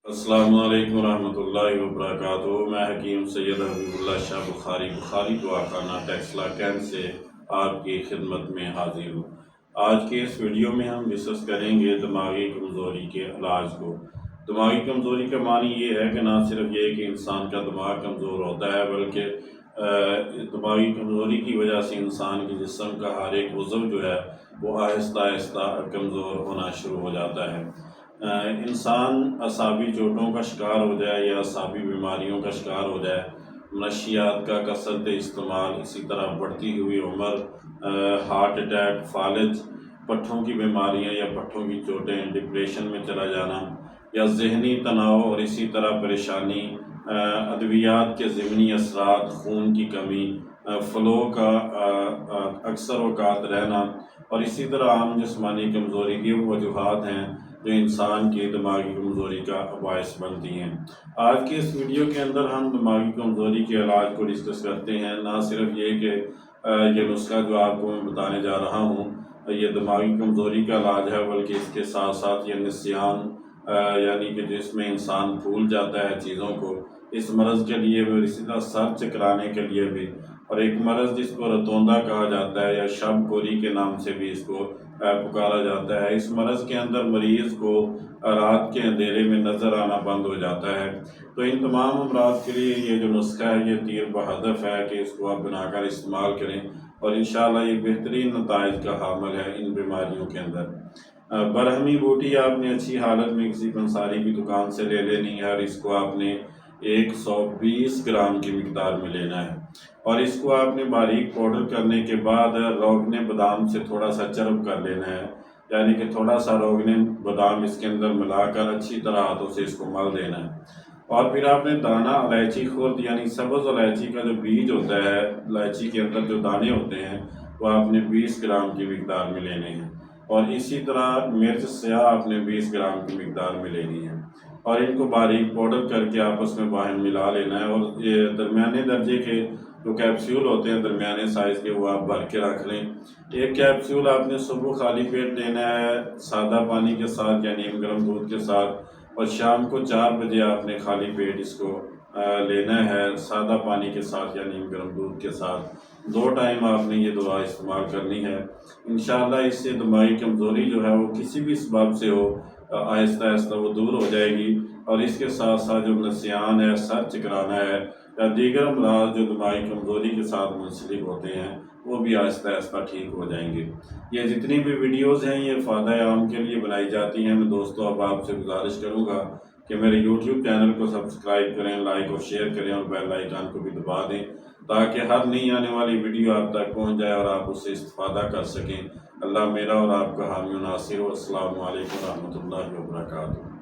السلام علیکم ورحمۃ اللہ وبرکاتہ۔ میں حکیم سید حبیب اللہ شاہ بخاری دعا خانہ ٹیکسلا کینٹ سے آپ کی خدمت میں حاضر ہوں۔ آج کے اس ویڈیو میں ہم ڈسکس کریں گے دماغی کمزوری کے علاج کو۔ دماغی کمزوری کا معنی یہ ہے کہ نہ صرف یہ کہ انسان کا دماغ کمزور ہوتا ہے، بلکہ دماغی کمزوری کی وجہ سے انسان کے جسم کا ہر ایک عضو جو ہے وہ آہستہ آہستہ کمزور ہونا شروع ہو جاتا ہے۔ انسان اعصابی چوٹوں کا شکار ہو جائے یا اعصابی بیماریوں کا شکار ہو جائے، منشیات کا کثرت استعمال، اسی طرح بڑھتی ہوئی عمر، ہارٹ اٹیک، فالج، پٹھوں کی بیماریاں یا پٹھوں کی چوٹیں، ڈپریشن میں چلا جانا یا ذہنی تناؤ اور اسی طرح پریشانی، ادویات کے ضمنی اثرات، خون کی کمی، فلو کا اکثر اوقات رہنا اور اسی طرح عام جسمانی کمزوری کی وجوہات ہیں جو انسان کی دماغی کمزوری کا باعث بنتی ہیں۔ آج کے اس ویڈیو کے اندر ہم دماغی کمزوری کے علاج کو ڈسکس کرتے ہیں۔ نہ صرف یہ کہ یہ نسخہ جو آپ کو میں بتانے جا رہا ہوں یہ دماغی کمزوری کا علاج ہے، بلکہ اس کے ساتھ ساتھ یہ نسیان یعنی کہ جس میں انسان بھول جاتا ہے چیزوں کو، اس مرض کے لیے بھی، اسی طرح سر چکرانے کے لیے بھی، اور ایک مرض جس کو رتوندہ کہا جاتا ہے یا شب کوری کے نام سے بھی اس کو پکارا جاتا ہے۔ اس مرض کے اندر مریض کو رات کے اندھیرے میں نظر آنا بند ہو جاتا ہے۔ تو ان تمام امراض کے لیے یہ جو نسخہ ہے یہ تیر بہدف ہے کہ اس کو آپ بنا کر استعمال کریں اور انشاءاللہ یہ بہترین نتائج کا حامل ہے ان بیماریوں کے اندر۔ برہمی بوٹی آپ نے اچھی حالت میں کسی پنساری کی دکان سے لے لینی ہے اور اس کو آپ نے 120 گرام کی مقدار میں لینا ہے اور اس کو آپ نے باریک پاؤڈر کرنے کے بعد روغن بادام سے تھوڑا سا چرب کر لینا ہے، یعنی کہ تھوڑا سا روغن بادام اس کے اندر ملا کر اچھی طرح ہاتھوں سے اس کو مل دینا ہے اور پھر آپ نے دانہ الائچی خرد یعنی سبز الائچی کا جو بیج ہوتا ہے، الائچی کے اندر جو دانے ہوتے ہیں وہ آپ نے 20 گرام کی مقدار میں لینے ہیں اور اسی طرح مرچ سیاہ آپ نے 20 گرام کی مقدار میں لینی ہے اور ان کو باریک پاؤڈر کر کے آپس میں باہم ملا لینا ہے اور یہ درمیانے درجے کے جو کیپسول ہوتے ہیں درمیانے سائز کے وہ آپ بھر کے رکھ لیں۔ ایک کیپسول آپ نے صبح خالی پیٹ لینا ہے سادہ پانی کے ساتھ یا نیم گرم دودھ کے ساتھ، اور شام کو 4 بجے آپ نے خالی پیٹ اس کو لینا ہے سادہ پانی کے ساتھ یا نیم گرم دودھ کے ساتھ۔ 2 ٹائم آپ نے یہ دوا استعمال کرنی ہے۔ انشاءاللہ اس سے دماغی کمزوری جو ہے وہ کسی بھی سبب سے ہو آہستہ آہستہ وہ دور ہو جائے گی اور اس کے ساتھ ساتھ جو نسیان ہے، سر چکرانا ہے یا دیگر امراض جو دماغی کمزوری کے ساتھ منسلک ہوتے ہیں وہ بھی آہستہ آہستہ ٹھیک ہو جائیں گے۔ یہ جتنی بھی ویڈیوز ہیں یہ فائدہ عام کے لیے بنائی جاتی ہیں۔ میں دوستوں اب آپ سے گزارش کروں گا کہ میرے یوٹیوب چینل کو سبسکرائب کریں، لائک اور شیئر کریں اور بیل آئیکن کو بھی دبا دیں تاکہ ہر نئی آنے والی ویڈیو آپ تک پہنچ جائے اور آپ اس سے استفادہ کر سکیں۔ اللہ میرا اور آپ کا حامی و ناصر ہو۔ السلام علیکم ورحمۃ اللہ وبرکاتہ۔